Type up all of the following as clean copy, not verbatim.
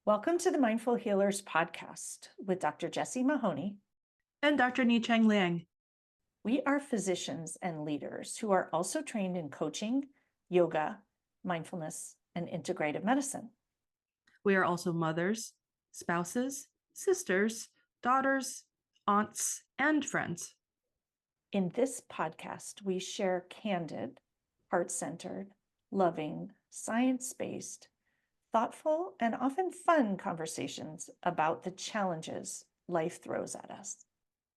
Welcome to the Mindful Healers podcast with Dr. Jessie Mahoney. And Dr. Ni-Cheng Liang. We are physicians and leaders who are also trained in coaching, yoga, mindfulness, and integrative medicine. We are also mothers, spouses, sisters, daughters, aunts, and friends. In this podcast, we share candid, heart-centered, loving, science-based, thoughtful, and often fun conversations about the challenges life throws at us.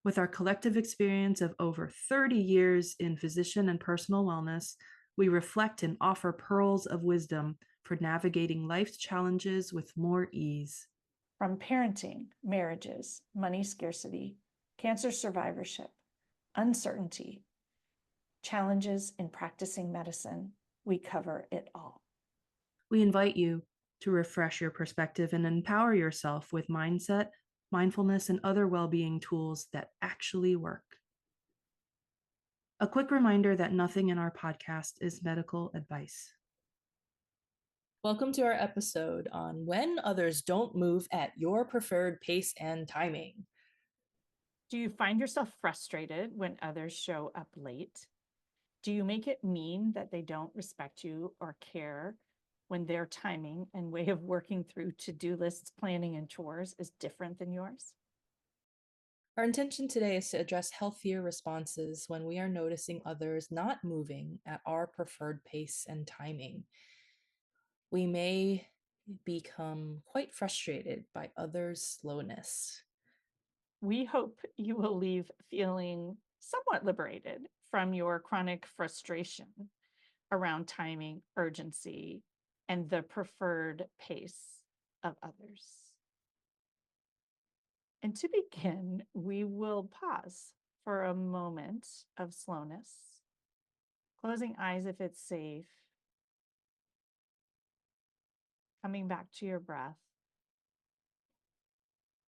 With our collective experience of over 30 years in physician and personal wellness, we reflect and offer pearls of wisdom for navigating life's challenges with more ease. From parenting, marriages, money scarcity, cancer survivorship, uncertainty, challenges in practicing medicine, we cover it all. We invite you to refresh your perspective and empower yourself with mindset, mindfulness, and other well-being tools that actually work. A quick reminder that nothing in our podcast is medical advice. Welcome to our episode on when others don't move at your preferred pace and timing. Do you find yourself frustrated when others show up late? Do you make it mean that they don't respect you or care when their timing and way of working through to-do lists, planning, and chores is different than yours? Our intention today is to address healthier responses when we are noticing others not moving at our preferred pace and timing. We may become quite frustrated by others' slowness. We hope you will leave feeling somewhat liberated from your chronic frustration around timing, urgency, and the preferred pace of others. And to begin, we will pause for a moment of slowness, closing eyes if it's safe, coming back to your breath,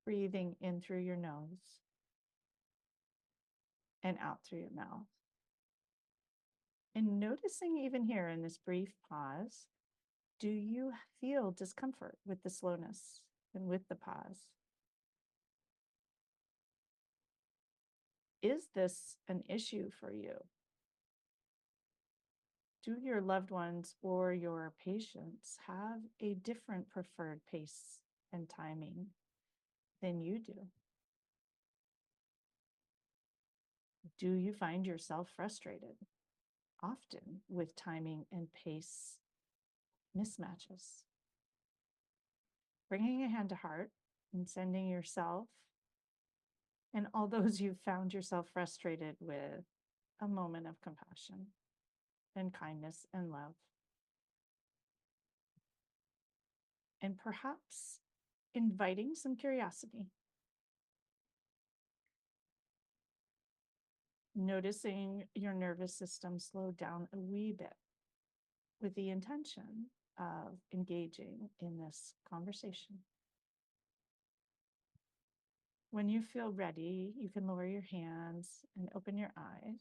breathing in through your nose and out through your mouth. And noticing even here in this brief pause, do you feel discomfort with the slowness and with the pause? Is this an issue for you? Do your loved ones or your patients have a different preferred pace and timing than you do? Do you find yourself frustrated often with timing and pace mismatches? Bringing a hand to heart and sending yourself and all those you've found yourself frustrated with a moment of compassion and kindness and love. And perhaps inviting some curiosity. Noticing your nervous system slow down a wee bit with the intention of engaging in this conversation. When you feel ready, you can lower your hands and open your eyes.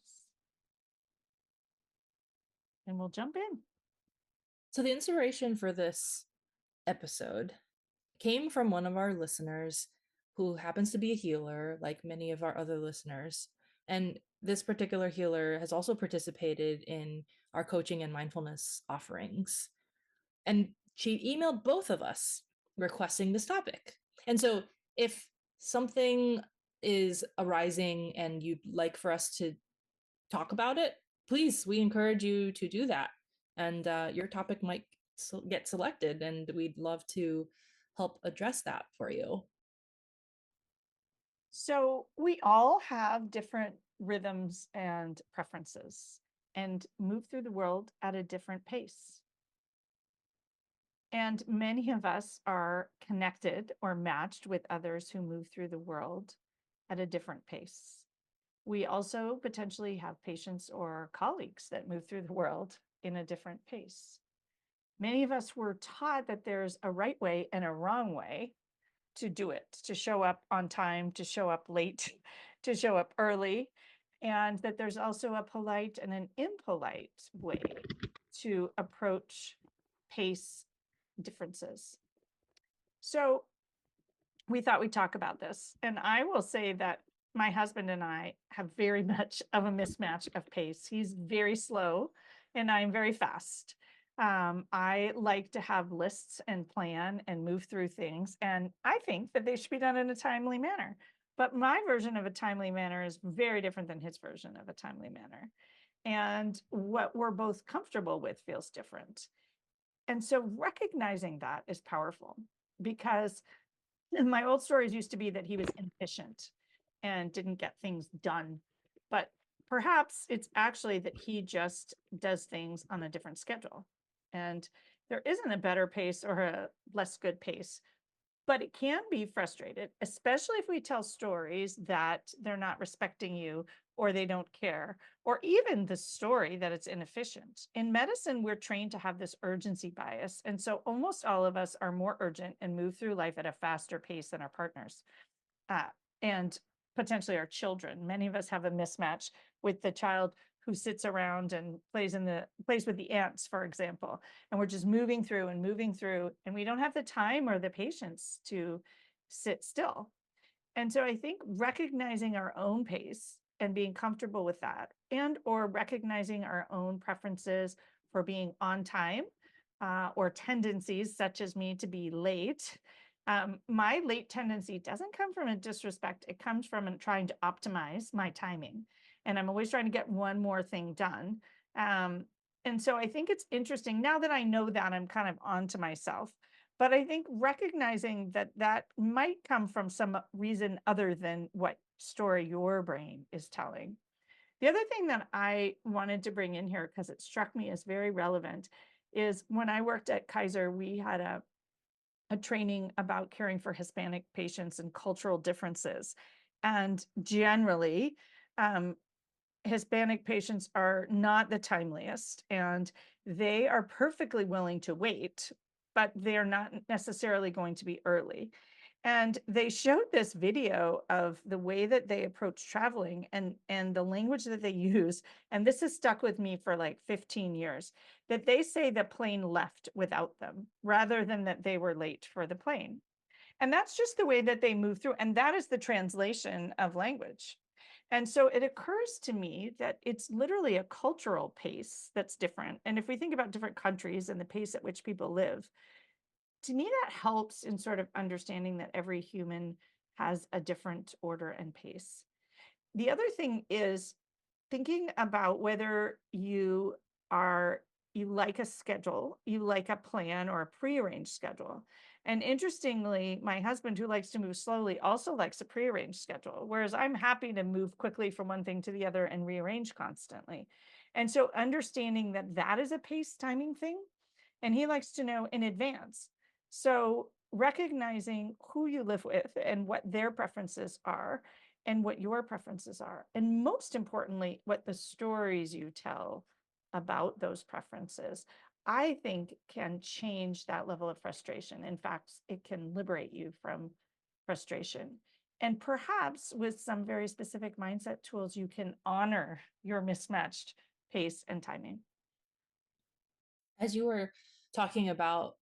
And we'll jump in. So, the inspiration for this episode came from one of our listeners who happens to be a healer, like many of our other listeners. And this particular healer has also participated in our coaching and mindfulness offerings. And she emailed both of us requesting this topic. And so, if something is arising and you'd like for us to talk about it, please, we encourage you to do that. And your topic might get selected, and we'd love to help address that for you. So we all have different rhythms and preferences and move through the world at a different pace. And many of us are connected or matched with others who move through the world at a different pace. We also potentially have patients or colleagues that move through the world in a different pace. Many of us were taught that there's a right way and a wrong way to do it, to show up on time, to show up late, to show up early, and that there's also a polite and an impolite way to approach pace differences. So we thought we'd talk about this. And I will say that my husband and I have very much of a mismatch of pace. He's very slow and I'm very fast. I like to have lists and plan and move through things. And I think that they should be done in a timely manner. But my version of a timely manner is very different than his version of a timely manner. And what we're both comfortable with feels different. And so recognizing that is powerful because and my old stories used to be that he was inefficient and didn't get things done. But perhaps it's actually that he just does things on a different schedule. And there isn't a better pace or a less good pace, but it can be frustrated, especially if we tell stories that they're not respecting you or they don't care, or even the story that it's inefficient. In medicine, we're trained to have this urgency bias. And so almost all of us are more urgent and move through life at a faster pace than our partners and potentially our children. Many of us have a mismatch with the child who sits around and plays with the ants, for example, and we're just moving through and we don't have the time or the patience to sit still. And so I think recognizing our own pace and being comfortable with that, and or recognizing our own preferences for being on time, or tendencies such as me to be late. My late tendency doesn't come from a disrespect. It comes from trying to optimize my timing. And I'm always trying to get one more thing done. And so I think it's interesting now that I know that I'm kind of onto myself. But I think recognizing that that might come from some reason other than what story your brain is telling. The other thing that I wanted to bring in here, because it struck me as very relevant, is when I worked at Kaiser, we had a training about caring for Hispanic patients and cultural differences. And generally, um, Hispanic patients are not the timeliest and they are perfectly willing to wait, but they're not necessarily going to be early. And they showed this video of the way that they approach traveling and the language that they use. And this has stuck with me for like 15 years, that they say the plane left without them rather than that they were late for the plane. And that's just the way that they move through. And that is the translation of language. And so it occurs to me that it's literally a cultural pace that's different. And if we think about different countries and the pace at which people live, to me, that helps in sort of understanding that every human has a different order and pace. The other thing is thinking about whether you like a schedule, you like a plan or a prearranged schedule. And interestingly, my husband, who likes to move slowly, also likes a prearranged schedule, whereas I'm happy to move quickly from one thing to the other and rearrange constantly. And so understanding that that is a pace timing thing, and he likes to know in advance. So recognizing who you live with and what their preferences are and what your preferences are. And most importantly, what the stories you tell about those preferences, I think can change that level of frustration. In fact, it can liberate you from frustration. And perhaps with some very specific mindset tools, you can honor your mismatched pace and timing. As you were talking about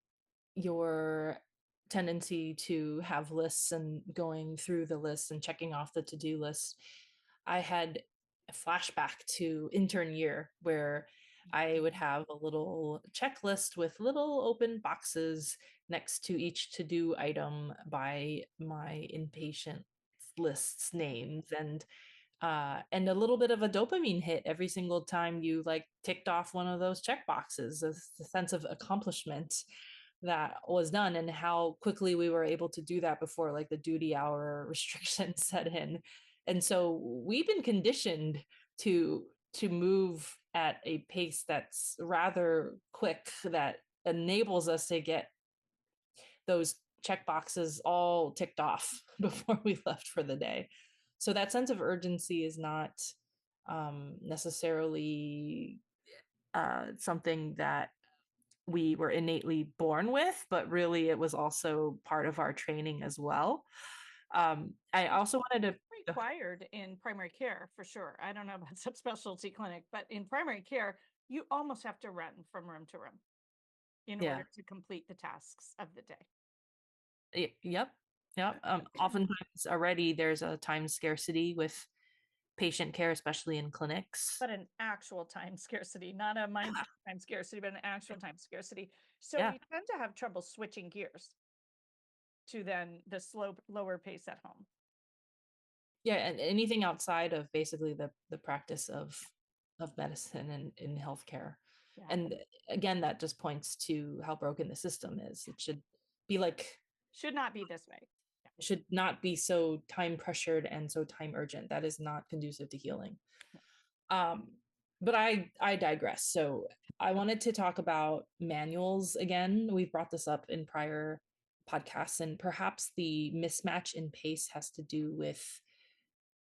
your tendency to have lists and going through the lists and checking off the to-do list, I had a flashback to intern year where I would have a little checklist with little open boxes next to each to-do item by my inpatient lists names, and a little bit of a dopamine hit every single time you like ticked off one of those check boxes, a sense of accomplishment that was done, and how quickly we were able to do that before like the duty hour restrictions set in. And so we've been conditioned to move at a pace that's rather quick, that enables us to get those check boxes all ticked off before we left for the day. So that sense of urgency is not necessarily something that we were innately born with, but really it was also part of our training as well. I also wanted to Required in primary care for sure. I don't know about subspecialty clinic, but in primary care, you almost have to run from room to room in yeah. order to complete the tasks of the day. Yep. Yep. Oftentimes already there's a time scarcity with patient care, especially in clinics. But an actual time scarcity, not a mind time scarcity, but an actual time scarcity. So Yeah. we tend to have trouble switching gears to then the lower pace at home. Yeah, and anything outside of basically the practice of medicine and in healthcare. Yeah. And again, that just points to how broken the system is. It should be like Should not be this way. it should not be so time pressured and so time urgent. That is not conducive to healing. Um, but I digress. So I wanted to talk about manuals again. We've brought this up in prior podcasts, and perhaps the mismatch in pace has to do with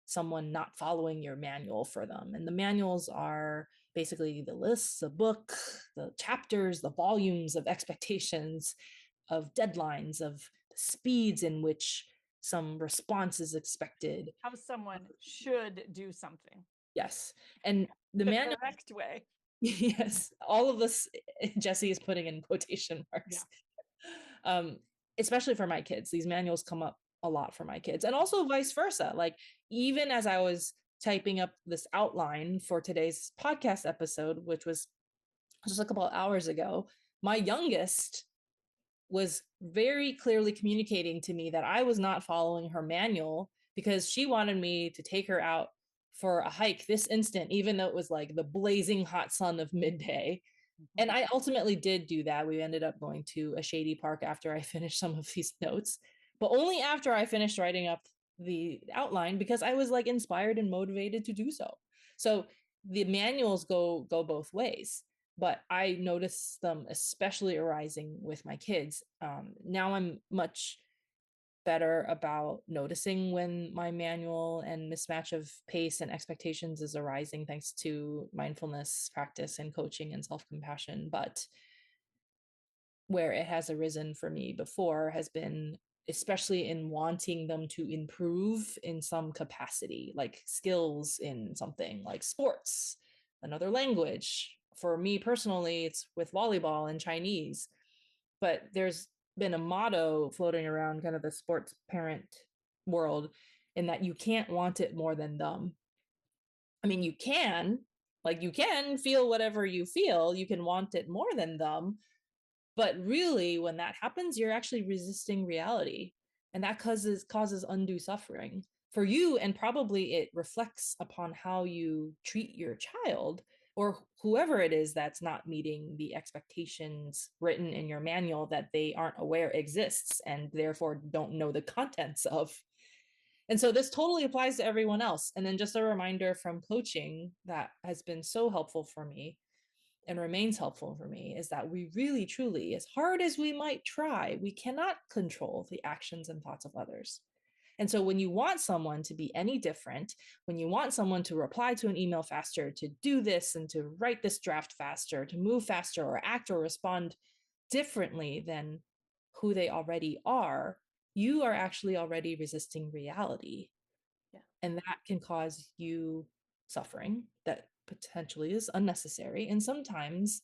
someone not following your manual for them. And the manuals are basically the lists, the book, the chapters, the volumes of expectations, of deadlines, of the speeds in which some response is expected. How someone should do something Yes. And the the manual, correct way. yes, all of this Jessie is putting in quotation marks. Um, especially for my kids. These manuals come up a lot for my kids, and also vice versa. Like, even as I was typing up this outline for today's podcast episode, which was just a couple of hours ago, my youngest was very clearly communicating to me that I was not following her manual because she wanted me to take her out for a hike this instant, even though it was like the blazing hot sun of midday. And I ultimately did do that. We ended up going to a shady park after I finished some of these notes, but only after I finished writing up the outline because I was like inspired and motivated to do so. So the manuals go both ways, but I noticed them especially arising with my kids. Now I'm much better about noticing when my manual and mismatch of pace and expectations is arising thanks to mindfulness practice and coaching and self-compassion. But where it has arisen for me before has been especially in wanting them to improve in some capacity, like skills in something like sports, another language. For me personally, it's with volleyball and Chinese. But there's been a motto floating around kind of the sports parent world in that you can't want it more than them. I mean, you can feel whatever you feel, you can want it more than them, but really, when that happens, you're actually resisting reality. And that causes undue suffering for you. And probably it reflects upon how you treat your child or whoever it is that's not meeting the expectations written in your manual that they aren't aware exists and therefore don't know the contents of. And so this totally applies to everyone else. And then just a reminder from coaching that has been so helpful for me and remains helpful for me is that we really, truly, as hard as we might try, we cannot control the actions and thoughts of others. And so when you want someone to be any different, when you want someone to reply to an email faster, to do this and to write this draft faster, to move faster or act or respond differently than who they already are, you are actually already resisting reality. Yeah. And that can cause you suffering that potentially is unnecessary and sometimes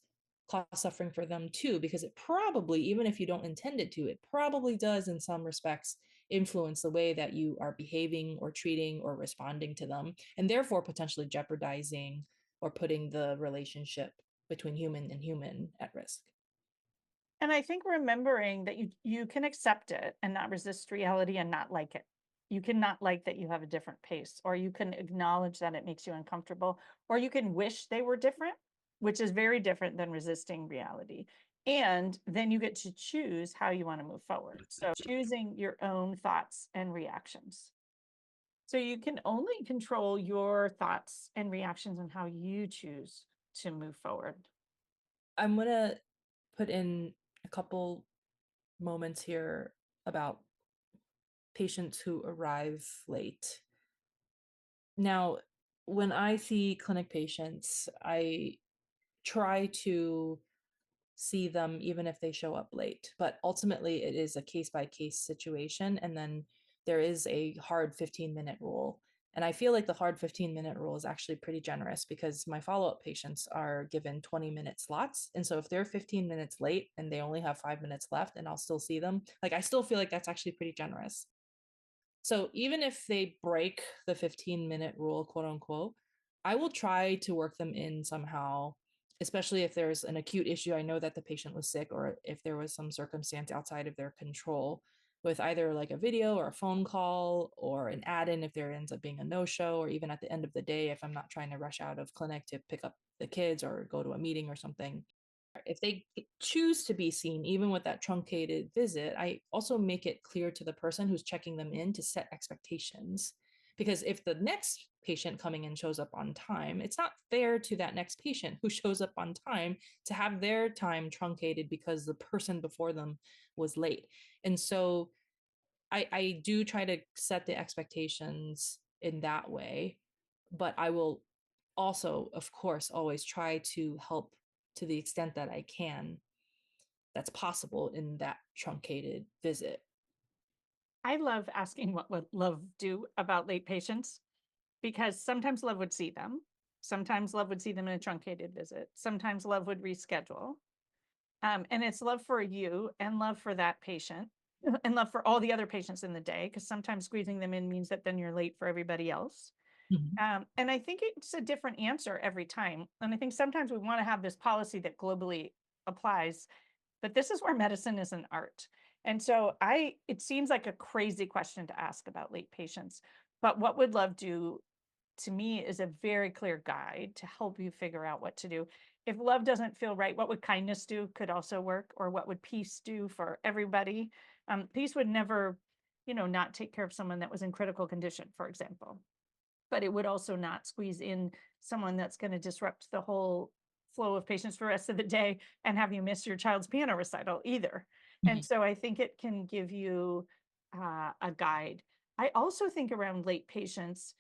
cause suffering for them too, because it probably, even if you don't intend it to, it probably does in some respects influence the way that you are behaving or treating or responding to them, and therefore potentially jeopardizing or putting the relationship between human and human at risk. And I think remembering that you can accept it and not resist reality and not like it. You cannot like that you have a different pace, or you can acknowledge that it makes you uncomfortable, or you can wish they were different, which is very different than resisting reality. And then you get to choose how you want to move forward. So choosing your own thoughts and reactions. So you can only control your thoughts and reactions and how you choose to move forward. I'm going to put in a couple moments here about patients who arrive late. Now, when I see clinic patients, I try to see them even if they show up late, but ultimately it is a case by case situation. And then there is a hard 15-minute rule. And I feel like the hard 15-minute rule is actually pretty generous because my follow-up patients are given 20-minute slots. And so if they're 15 minutes late and they only have 5 minutes left and I'll still see them, like I still feel like that's actually pretty generous. So even if they break the 15-minute rule, quote unquote, I will try to work them in somehow, especially if there's an acute issue. I know that the patient was sick, or if there was some circumstance outside of their control, with either like a video or a phone call or an add in if there ends up being a no show, or even at the end of the day, if I'm not trying to rush out of clinic to pick up the kids or go to a meeting or something. If they choose to be seen, even with that truncated visit, I also make it clear to the person who's checking them in to set expectations. Because if the next patient coming in shows up on time, it's not fair to that next patient who shows up on time to have their time truncated because the person before them was late. And so I do try to set the expectations in that way, but I will also, of course, always try to help to the extent that I can, that's possible in that truncated visit. I love asking what would love do about late patients because sometimes love would see them. Sometimes love would see them in a truncated visit. Sometimes love would reschedule. And it's love for you and love for that patient and love for all the other patients in the day, because sometimes squeezing them in means that then you're late for everybody else. Mhm. And I think it's a different answer every time. And I think sometimes we want to have this policy that globally applies, but this is where medicine is an art. And so it seems like a crazy question to ask about late patients, but what would love do to me is a very clear guide to help you figure out what to do. If love doesn't feel right, what would kindness do could also work, or what would peace do for everybody? Peace would never, not take care of someone that was in critical condition, for example, but it would also not squeeze in someone that's going to disrupt the whole flow of patients for the rest of the day and have you miss your child's piano recital either. And Mhm. so I think it can give you a guide. I also think around late patients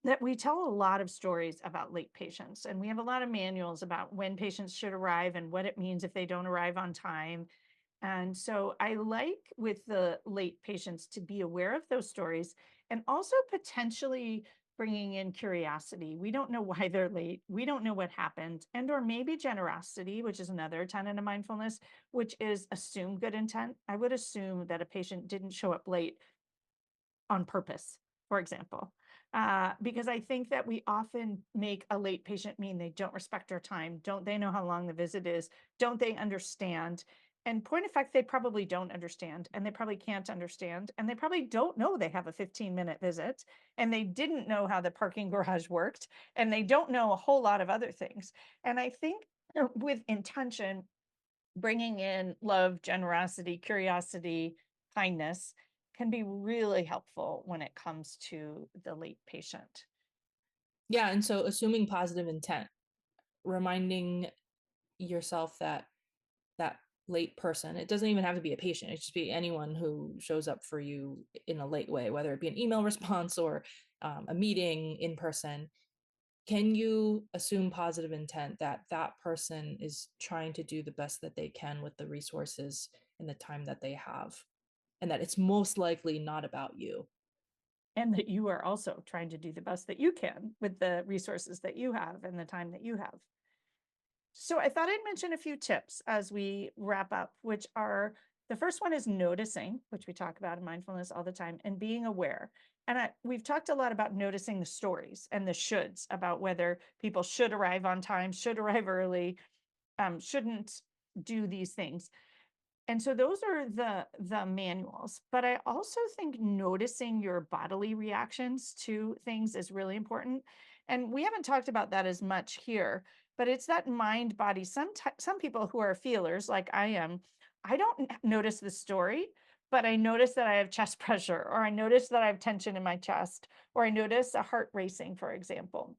that we tell a lot of stories about late patients, and we have a lot of manuals about when patients should arrive and what it means if they don't arrive on time. And so I like with the late patients to be aware of those stories and also potentially bringing in curiosity. We don't know why they're late. We don't know what happened. And or maybe generosity, which is another tenet of mindfulness, which is assume good intent. I would assume that a patient didn't show up late on purpose, for example. Because I think that we often make a late patient mean they don't respect our time. Don't they know how long the visit is? Don't they understand? And point of fact, they probably don't understand, and they probably can't understand, and they probably don't know they have a 15-minute visit, and they didn't know how the parking garage worked, and they don't know a whole lot of other things. And I think with intention, bringing in love, generosity, curiosity, kindness can be really helpful when it comes to the late patient. Yeah, and so assuming positive intent, reminding yourself that that late person, it doesn't even have to be a patient, it just be anyone who shows up for you in a late way, whether it be an email response or a meeting in person. Can you assume positive intent that that person is trying to do the best that they can with the resources and the time that they have, and that it's most likely not about you? And that you are also trying to do the best that you can with the resources that you have and the time that you have. So I thought I'd mention a few tips as we wrap up, which are the first one is noticing, which we talk about in mindfulness all the time, and being aware. And we've talked a lot about noticing the stories and the shoulds about whether people should arrive on time, should arrive early, shouldn't do these things. And so those are the manuals, but I also think noticing your bodily reactions to things is really important. And we haven't talked about that as much here, but it's that mind body. Some people who are feelers like I am, I don't notice the story, but I notice that I have chest pressure, or I notice that I have tension in my chest, or I notice a heart racing, for example.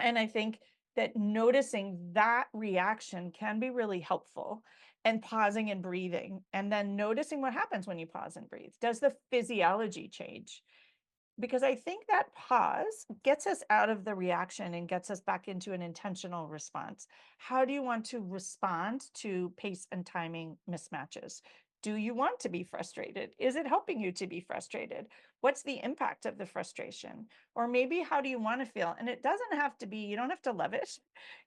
And I think that noticing that reaction can be really helpful, and pausing and breathing, and then noticing what happens when you pause and breathe. Does the physiology change? Because I think that pause gets us out of the reaction and gets us back into an intentional response. How do you want to respond to pace and timing mismatches? Do you want to be frustrated? Is it helping you to be frustrated? What's the impact of the frustration? Or maybe how do you want to feel? And it doesn't have to be, you don't have to love it.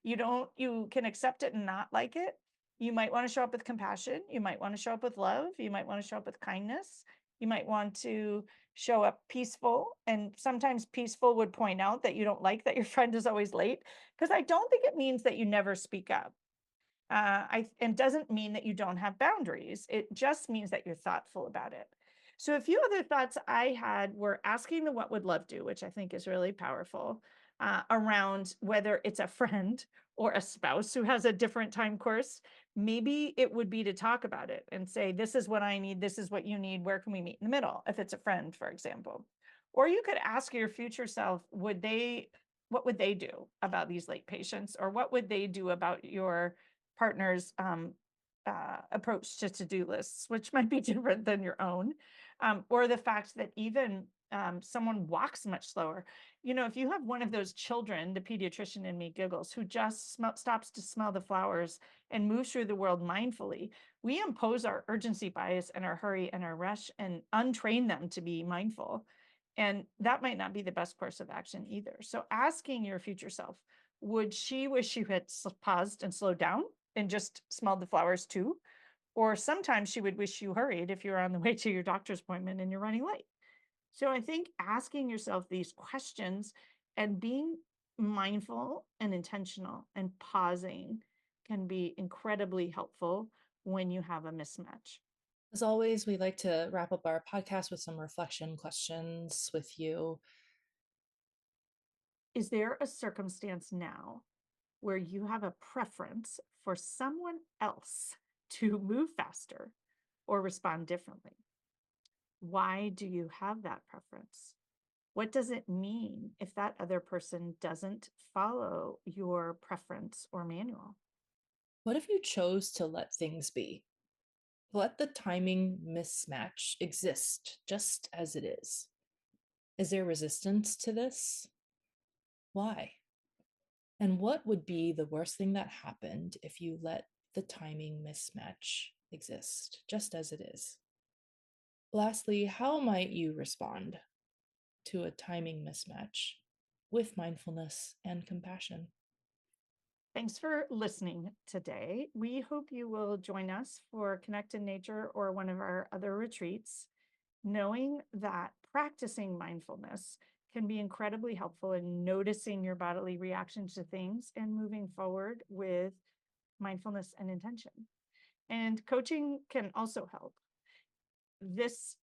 You can accept it and not like it. You might want to show up with compassion. You might want to show up with love. You might want to show up with kindness. You might want to show up peaceful. And sometimes peaceful would point out that you don't like that your friend is always late, because I don't think it means that you never speak up. And doesn't mean that you don't have boundaries. It just means that you're thoughtful about it. So a few other thoughts I had were asking the what would love do, which I think is really powerful, around whether it's a friend or a spouse who has a different time course. Maybe it would be to talk about it and say, this is what I need, this is what you need, where can we meet in the middle, if it's a friend, for example. Or you could ask your future self, what would they do about these late patients? Or what would they do about your partner's approach to to-do lists, which might be different than your own, or the fact that even someone walks much slower. If you have one of those children, the pediatrician in me giggles, who just stops to smell the flowers and moves through the world mindfully, we impose our urgency bias and our hurry and our rush and untrain them to be mindful. And that might not be the best course of action either. So asking your future self, would she wish you had paused and slowed down and just smelled the flowers too? Or sometimes she would wish you hurried if you're on the way to your doctor's appointment and you're running late. So I think asking yourself these questions and being mindful and intentional and pausing can be incredibly helpful when you have a mismatch. As always, we like to wrap up our podcast with some reflection questions with you. Is there a circumstance now where you have a preference for someone else to move faster or respond differently? Why do you have that preference? What does it mean if that other person doesn't follow your preference or manual? What if you chose to let things be? Let the timing mismatch exist just as it is. Is there resistance to this? Why? And what would be the worst thing that happened if you let the timing mismatch exist just as it is? Lastly, how might you respond to a timing mismatch with mindfulness and compassion? Thanks for listening today. We hope you will join us for Connect in Nature or one of our other retreats, knowing that practicing mindfulness can be incredibly helpful in noticing your bodily reactions to things and moving forward with mindfulness and intention. And coaching can also help. This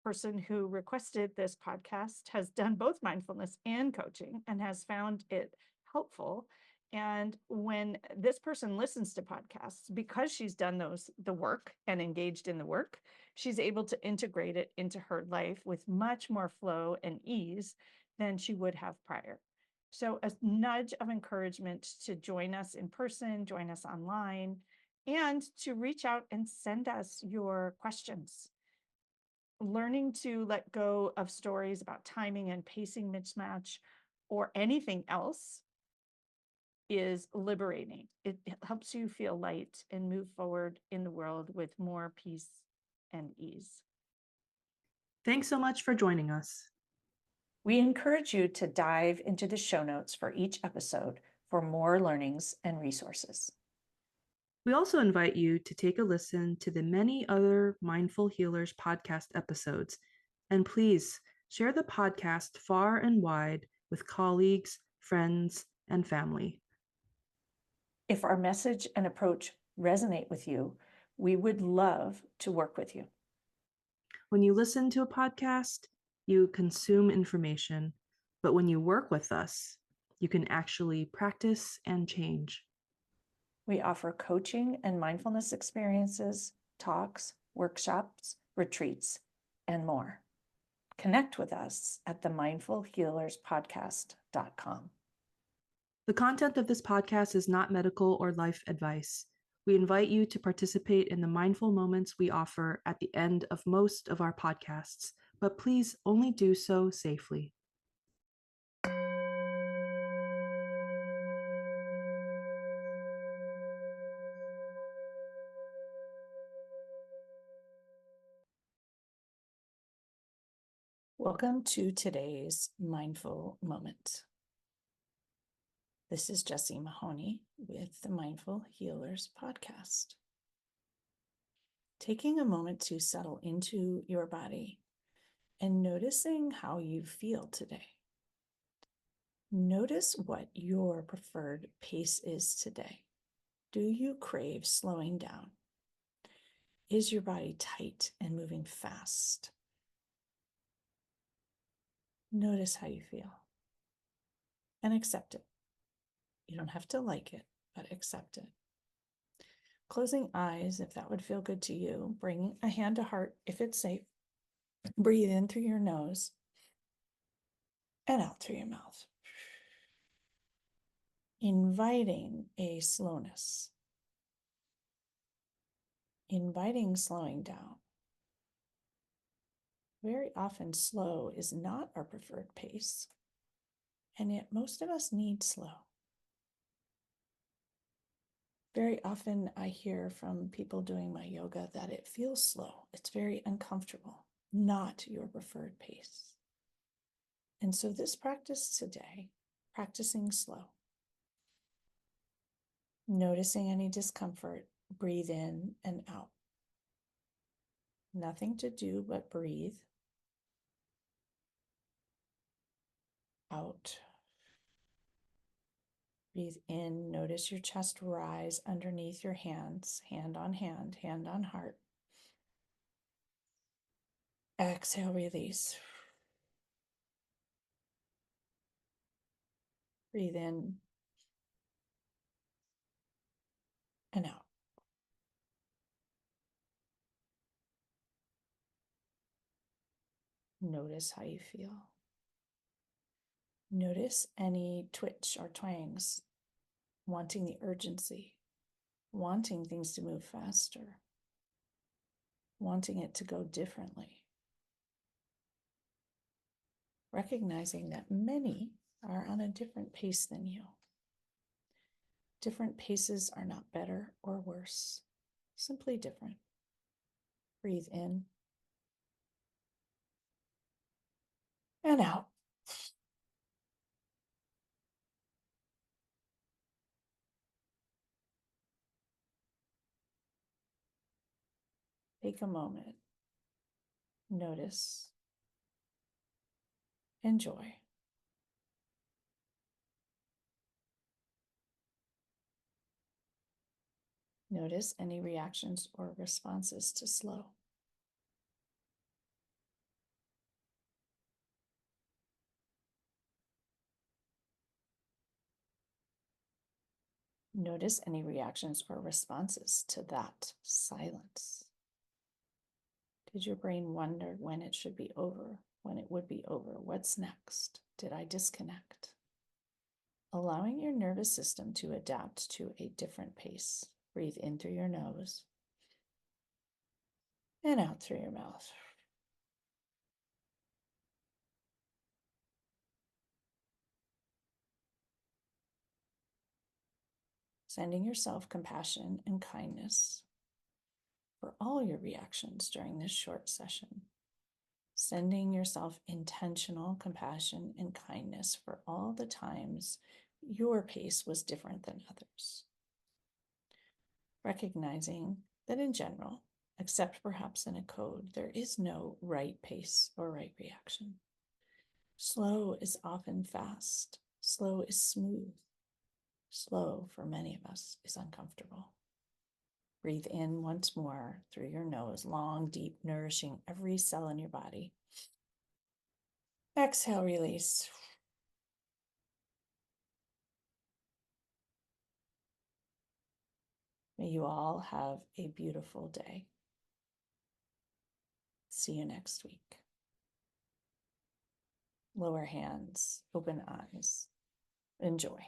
person who requested this podcast has done both mindfulness and coaching and has found it helpful. And when this person listens to podcasts, because she's done the work and engaged in the work, she's able to integrate it into her life with much more flow and ease than she would have prior. So a nudge of encouragement to join us in person, join us online, and to reach out and send us your questions. Learning to let go of stories about timing and pacing mismatch or anything else is liberating. It helps you feel light and move forward in the world with more peace and ease. Thanks so much for joining us. We encourage you to dive into the show notes for each episode for more learnings and resources. We also invite you to take a listen to the many other Mindful Healers podcast episodes. And please share the podcast far and wide with colleagues, friends, and family. If our message and approach resonate with you, we would love to work with you. When you listen to a podcast, you consume information, but when you work with us, you can actually practice and change. We offer coaching and mindfulness experiences, talks, workshops, retreats, and more. Connect with us at themindfulhealerspodcast.com. The content of this podcast is not medical or life advice. We invite you to participate in the mindful moments we offer at the end of most of our podcasts, but please only do so safely. Welcome to today's mindful moment. This is Jessie Mahoney with the Mindful Healers podcast. Taking a moment to settle into your body and noticing how you feel today. Notice what your preferred pace is today. Do you crave slowing down? Is your body tight and moving fast? Notice how you feel and accept it. You don't have to like it, but accept it. Closing eyes, if that would feel good to you. Bring a hand to heart if it's safe. Breathe in through your nose and out through your mouth. Inviting a slowness. Inviting slowing down. Very often, slow is not our preferred pace, and yet most of us need slow. Very often, I hear from people doing my yoga that it feels slow. It's very uncomfortable, not your preferred pace. And so this practice today, practicing slow, noticing any discomfort, breathe in and out. Nothing to do but breathe out. Breathe in, notice your chest rise underneath your hands, hand on hand, hand on heart. Exhale, release. Breathe in and out. Notice how you feel. Notice any twitch or twangs, wanting the urgency, wanting things to move faster, wanting it to go differently. Recognizing that many are on a different pace than you. Different paces are not better or worse, simply different. Breathe in and out. Take a moment. Notice. Enjoy. Notice any reactions or responses to slow. Notice any reactions or responses to that silence. Did your brain wonder when it should be over, when it would be over? What's next? Did I disconnect? Allowing your nervous system to adapt to a different pace. Breathe in through your nose and out through your mouth. Sending yourself compassion and kindness for all your reactions during this short session. Sending yourself intentional compassion and kindness for all the times your pace was different than others. Recognizing that in general, except perhaps in a code, there is no right pace or right reaction. Slow is often fast. Slow is smooth. Slow, for many of us, is uncomfortable. Breathe in once more through your nose, long, deep, nourishing every cell in your body. Exhale, release. May you all have a beautiful day. See you next week. Lower hands, open eyes. Enjoy.